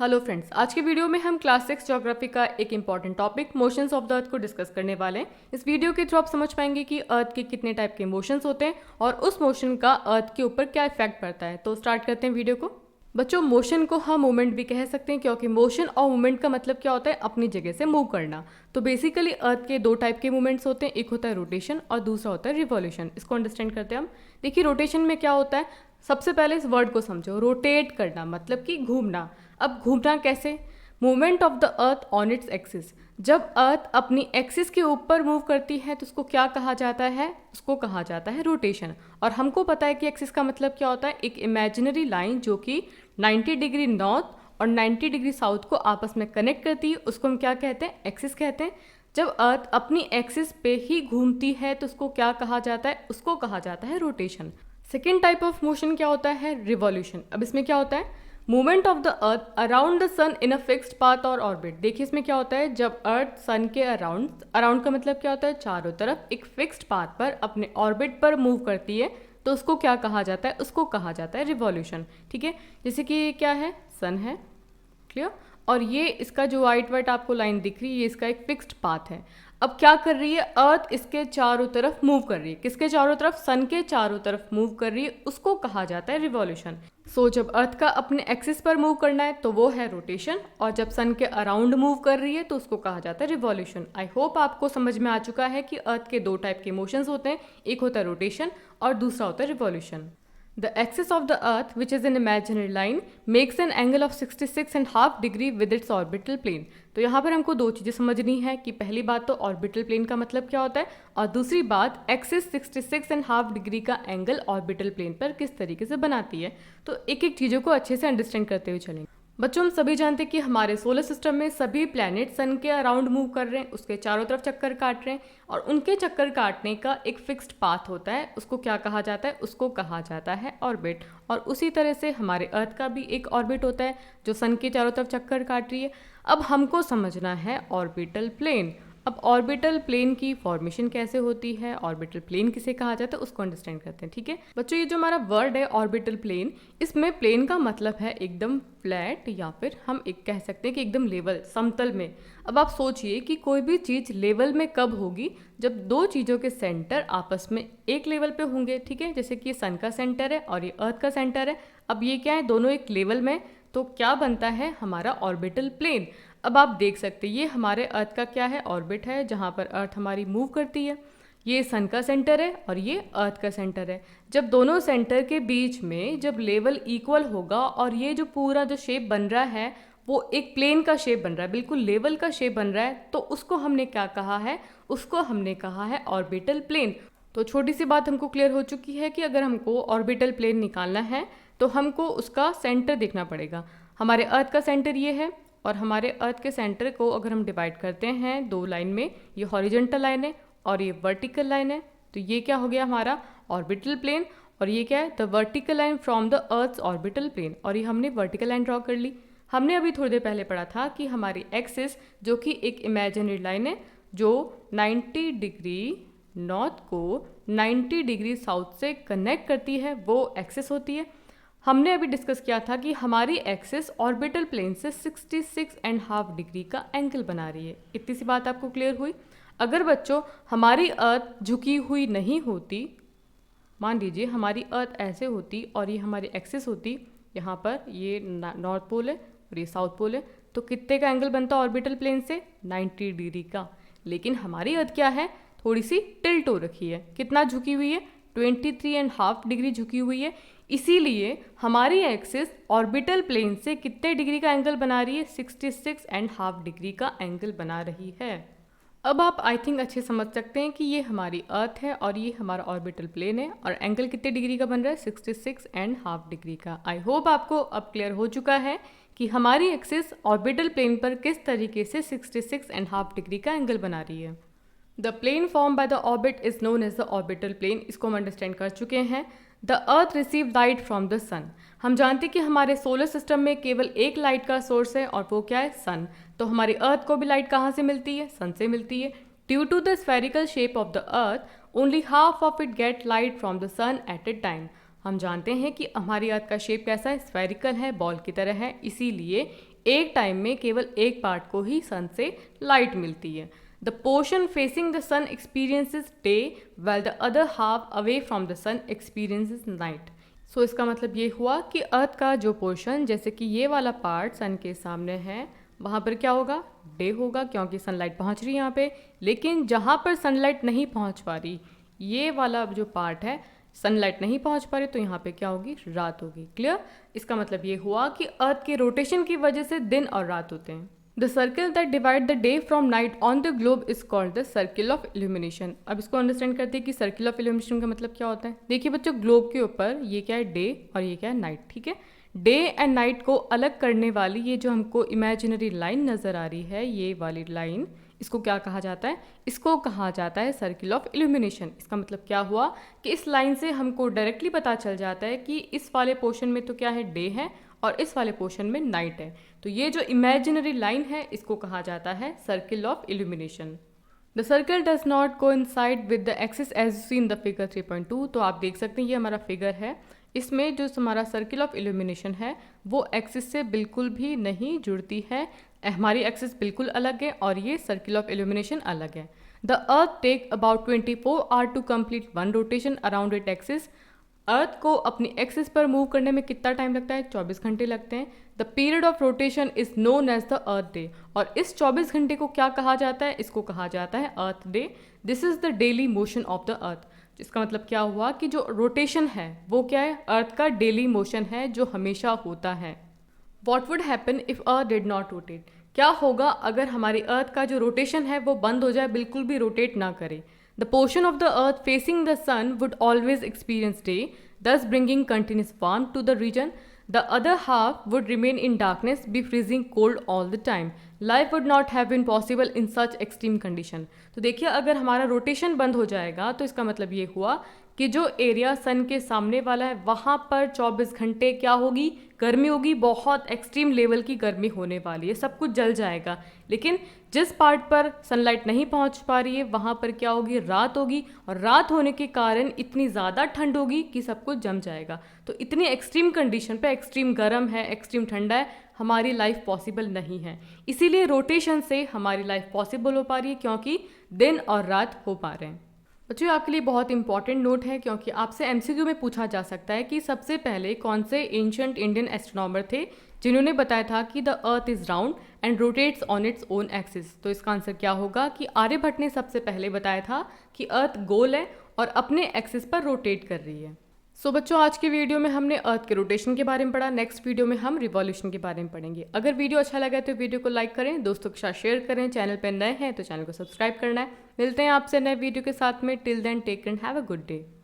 Hello friends, आज के video में हम क्लास 6 ज्योग्राफी का एक important topic motions of the अर्थ को डिस्कस करने वाले हैं। इस वीडियो के थ्रू आप समझ पाएंगे कि अर्थ के कितने टाइप के मोशंस होते हैं और उस मोशन का अर्थ के ऊपर क्या इफेक्ट पड़ता है। तो स्टार्ट करते हैं वीडियो को। बच्चों, मोशन को हम मूवमेंट भी कह सकते हैं क्योंकि मोशन और मूवमेंट का मतलब क्या होता है, अपनी जगह से मूव करना। तो बेसिकली अर्थ के दो टाइप के मूवमेंट्स होते हैं, एक होता है रोटेशन और दूसरा होता है रिवॉल्यूशन। इसको अंडरस्टैंड करते हैं हम। देखिए रोटेशन में क्या होता है, सबसे पहले इस वर्ड को समझो। रोटेट करना मतलब कि घूमना। अब घूमना कैसे? Movement of the earth on its axis. जब अर्थ अपनी एक्सिस के ऊपर मूव करती है तो उसको क्या कहा जाता है? उसको कहा जाता है रोटेशन। और हमको पता है कि एक्सिस का मतलब क्या होता है, एक इमेजिनरी लाइन जो कि 90 डिग्री नॉर्थ और 90 डिग्री साउथ को आपस में कनेक्ट करती है, उसको हम क्या कहते हैं? एक्सिस कहते हैं। जब अर्थ अपनी एक्सिस पे ही घूमती है तो उसको क्या कहा जाता है? उसको कहा जाता है rotation. Second type of motion क्या होता है? रिवॉल्यूशन। अब इसमें क्या होता है? Movement of the earth around the sun in a fixed path और ऑर्बिट। देखिए इसमें क्या होता है, जब अर्थ सन के अराउंड, अराउंड का मतलब क्या होता है? चारों तरफ एक फिक्स्ड पाथ पर अपने ऑर्बिट पर मूव करती है तो उसको क्या कहा जाता है? उसको कहा जाता है रिवॉल्यूशन। ठीक है, जैसे कि ये क्या है, सन है, क्लियर। और ये इसका जो वाइट वाइट आपको लाइन दिख रही है, ये इसका एक फिक्स्ड पाथ है। अब क्या कर रही है, अर्थ इसके चारों तरफ मूव कर रही है। किसके चारों तरफ? सन के चारों तरफ मूव कर रही है, उसको कहा जाता है रिवॉल्यूशन। सो जब अर्थ का अपने एक्सिस पर मूव करना है तो वो है रोटेशन, और जब सन के अराउंड मूव कर रही है तो उसको कहा जाता है रिवॉल्यूशन। आई होप आपको समझ में आ चुका है कि अर्थ के दो टाइप के मोशंस होते हैं, एक होता है रोटेशन और दूसरा होता है revolution. The axis of the earth, which is an imaginary line, makes an angle of 66.5 degree with its orbital plane। तो यहाँ पर हमको दो चीज़ें समझनी है कि पहली बात तो ऑर्बिटल प्लेन का मतलब क्या होता है, और दूसरी बात एक्सिस 66.5 डिग्री का एंगल ऑर्बिटल प्लेन पर किस तरीके से बनाती है। तो एक एक चीज़ों को अच्छे से अंडरस्टैंड करते हुए चलेंगे। बच्चों, हम सभी जानते हैं कि हमारे सोलर सिस्टम में सभी प्लैनेट सन के अराउंड मूव कर रहे हैं, उसके चारों तरफ चक्कर काट रहे हैं, और उनके चक्कर काटने का एक फिक्स्ड पाथ होता है, उसको क्या कहा जाता है? उसको कहा जाता है ऑर्बिट। और उसी तरह से हमारे अर्थ का भी एक ऑर्बिट होता है जो सन के चारों तरफ चक्कर काट रही है। अब हमको समझना है ऑर्बिटल प्लेन। अब ऑर्बिटल प्लेन की फॉर्मेशन कैसे होती है, ऑर्बिटल प्लेन किसे कहा जाता है, उसको अंडरस्टैंड करते हैं। ठीक है बच्चों, ये जो हमारा वर्ड है ऑर्बिटल प्लेन, इसमें प्लेन का मतलब है एकदम फ्लैट, या फिर हम एक कह सकते हैं कि एकदम लेवल, समतल में। अब आप सोचिए कि कोई भी चीज़ लेवल में कब होगी? जब दो चीज़ों के सेंटर आपस में एक लेवल पे होंगे। ठीक है, जैसे कि ये सन का सेंटर है और ये अर्थ का सेंटर है। अब ये क्या है, दोनों एक लेवल में, तो क्या बनता है? हमारा ऑर्बिटल प्लेन। अब आप देख सकते हैं ये हमारे अर्थ का क्या है, ऑर्बिट है, जहाँ पर अर्थ हमारी मूव करती है। ये सन का सेंटर है और ये अर्थ का सेंटर है। जब दोनों सेंटर के बीच में जब लेवल इक्वल होगा और ये जो पूरा जो शेप बन रहा है वो एक प्लेन का शेप बन रहा है, बिल्कुल लेवल का शेप बन रहा है, तो उसको हमने क्या कहा है? उसको हमने कहा है ऑर्बिटल प्लेन। तो छोटी सी बात हमको क्लियर हो चुकी है कि अगर हमको ऑर्बिटल प्लेन निकालना है तो हमको उसका सेंटर देखना पड़ेगा। हमारे अर्थ का सेंटर ये है, और हमारे अर्थ के सेंटर को अगर हम डिवाइड करते हैं दो लाइन में, ये हॉरिजॉन्टल लाइन है और ये वर्टिकल लाइन है, तो ये क्या हो गया हमारा ऑर्बिटल प्लेन। और ये क्या है? The vertical line from the earth's orbital plane. और ये हमने वर्टिकल लाइन ड्रॉ कर ली। हमने अभी थोड़ी देर पहले पढ़ा था कि हमारी एक्सिस, जो कि एक इमेजिनरी लाइन है जो 90 डिग्री नॉर्थ को 90 डिग्री साउथ से कनेक्ट करती है, वो एक्सिस होती है। हमने अभी डिस्कस किया था कि हमारी एक्सिस ऑर्बिटल प्लेन से 66.5 डिग्री का एंगल बना रही है। इतनी सी बात आपको क्लियर हुई? अगर बच्चों हमारी अर्थ झुकी हुई नहीं होती, मान लीजिए हमारी अर्थ ऐसे होती और ये हमारी एक्सिस होती, यहाँ पर ये नॉर्थ पोल है और ये साउथ पोल है, तो कितने का एंगल बनता ऑर्बिटल प्लेन से? 90 डिग्री का। लेकिन हमारी अर्थ क्या है, थोड़ी सी टिल्ट हो रखी है। कितना झुकी हुई है? 23.5 डिग्री झुकी हुई है। इसीलिए हमारी एक्सिस ऑर्बिटल प्लेन से कितने डिग्री का एंगल बना रही है? 66.5 डिग्री का एंगल बना रही है। अब आप आई थिंक अच्छे समझ सकते हैं कि ये हमारी अर्थ है और ये हमारा ऑर्बिटल प्लेन है, और एंगल कितने डिग्री का बन रहा है? 66.5 डिग्री का। आई होप आपको अब क्लियर हो चुका है कि हमारी एक्सिस ऑर्बिटल प्लेन पर किस तरीके से 66.5 डिग्री का एंगल बना रही है। The plane form by the orbit is known as the orbital plane. इसको हम अंडरस्टैंड कर चुके हैं। The earth receive light from the sun. हम जानते हैं कि हमारे सोलर सिस्टम में केवल एक लाइट का सोर्स है और वो क्या है? सन। तो हमारी अर्थ को भी लाइट कहाँ से मिलती है? सन से मिलती है। Due to the spherical shape of the earth only half of it get light from the sun at a time. हम जानते हैं कि हमारी अर्थ का शेप कैसा है, स्फेरिकल है, बॉल की तरह है, इसीलिए एक टाइम में केवल एक पार्ट को ही सन से लाइट मिलती है। The portion facing the sun experiences day while the other half away from the sun experiences night. So इसका मतलब ये हुआ कि अर्थ का जो पोर्शन, जैसे कि ये वाला पार्ट सन के सामने है, वहाँ पर क्या होगा, डे होगा, क्योंकि सनलाइट पहुँच रही है यहाँ पे। लेकिन जहाँ पर सनलाइट नहीं पहुँच पा रही, ये वाला जो पार्ट है, सनलाइट नहीं पहुँच पा रही, तो यहाँ पे क्या होगी, रात होगी। क्लियर? इसका मतलब ये हुआ कि अर्थ के रोटेशन की वजह से दिन और रात होते हैं। The circle that divide the day from night on the globe is called the circle of illumination. अब इसको अंडरस्टैंड करते हैं कि सर्किल ऑफ इल्यूमिनेशन का मतलब क्या होता है। देखिए बच्चों, ग्लोब के ऊपर ये क्या है, डे, और ये क्या है, नाइट। ठीक है, डे एंड नाइट को अलग करने वाली ये जो हमको इमेजिनरी लाइन नज़र आ रही है, ये वाली लाइन, इसको क्या कहा जाता है, इसको कहा जाता है सर्किल ऑफ इल्यूमिनेशन। इसका मतलब क्या हुआ कि इस लाइन से हमको डायरेक्टली पता चल जाता है कि इस वाले पोर्शन में तो क्या है, डे है, और इस वाले पोर्शन में नाइट है। तो ये जो इमेजिनरी लाइन है, इसको कहा जाता है circle of illumination. The circle does not coincide with the axis as see in the figure 3.2। तो आप देख सकते हैं ये हमारा फिगर है, इसमें जो हमारा सर्किल ऑफ इल्यूमिनेशन है वो एक्सिस से बिल्कुल भी नहीं जुड़ती है। हमारी एक्सिस बिल्कुल अलग है और ये सर्किल ऑफ इल्यूमिनेशन अलग है। The earth take about 24 hour to complete one rotation around it axis. Earth को अपनी एक्सिस पर मूव करने में कितना टाइम लगता है, 24 घंटे लगते हैं। The period of rotation is known as the earth day. और इस 24 घंटे को क्या कहा जाता है, इसको कहा जाता है earth day. This is the daily motion of the earth. इसका मतलब क्या हुआ कि जो रोटेशन है वो क्या है, अर्थ का डेली मोशन है जो हमेशा होता है। What would happen if earth did not rotate. क्या होगा अगर हमारी अर्थ का जो रोटेशन है वो बंद हो जाए, बिल्कुल भी रोटेट ना करे। The portion of the earth facing the sun would always experience day, thus bringing continuous warmth to the region. The other half would remain in darkness, be freezing cold all the time. Life would not have been possible in such extreme condition. तो देखिए, अगर हमारा rotation बंद हो जाएगा तो इसका मतलब ये हुआ कि जो एरिया सन के सामने वाला है वहाँ पर 24 घंटे क्या होगी, गर्मी होगी, बहुत एक्सट्रीम लेवल की गर्मी होने वाली है, सब कुछ जल जाएगा। लेकिन जिस पार्ट पर सनलाइट नहीं पहुंच पा रही है वहाँ पर क्या होगी, रात होगी, और रात होने के कारण इतनी ज़्यादा ठंड होगी कि सब कुछ जम जाएगा। तो इतनी एक्सट्रीम कंडीशन पे, एक्सट्रीम गर्म है, एक्सट्रीम ठंडा है, हमारी लाइफ पॉसिबल नहीं है। इसीलिए रोटेशन से हमारी लाइफ पॉसिबल हो पा रही है, क्योंकि दिन और रात हो पा रहे हैं। बच्चों, आपके लिए बहुत इंपॉर्टेंट नोट है, क्योंकि आपसे एमसीक्यू में पूछा जा सकता है कि सबसे पहले कौन से एंशिएंट इंडियन एस्ट्रोनॉमर थे जिन्होंने बताया था कि the earth is round and rotates on its own axis. तो इसका आंसर क्या होगा कि आर्यभट्ट ने सबसे पहले बताया था कि अर्थ गोल है और अपने एक्सिस पर रोटेट कर रही है। सो बच्चों, आज की वीडियो में हमने अर्थ के रोटेशन के बारे में पढ़ा। नेक्स्ट वीडियो में हम रिवॉल्यूशन के बारे में पढ़ेंगे। अगर वीडियो अच्छा लगा तो वीडियो को लाइक करें, दोस्तों के साथ शेयर करें, चैनल पर नए हैं तो चैनल को सब्सक्राइब करना है। मिलते हैं आपसे नए वीडियो के साथ में। Till then take care and have a good day.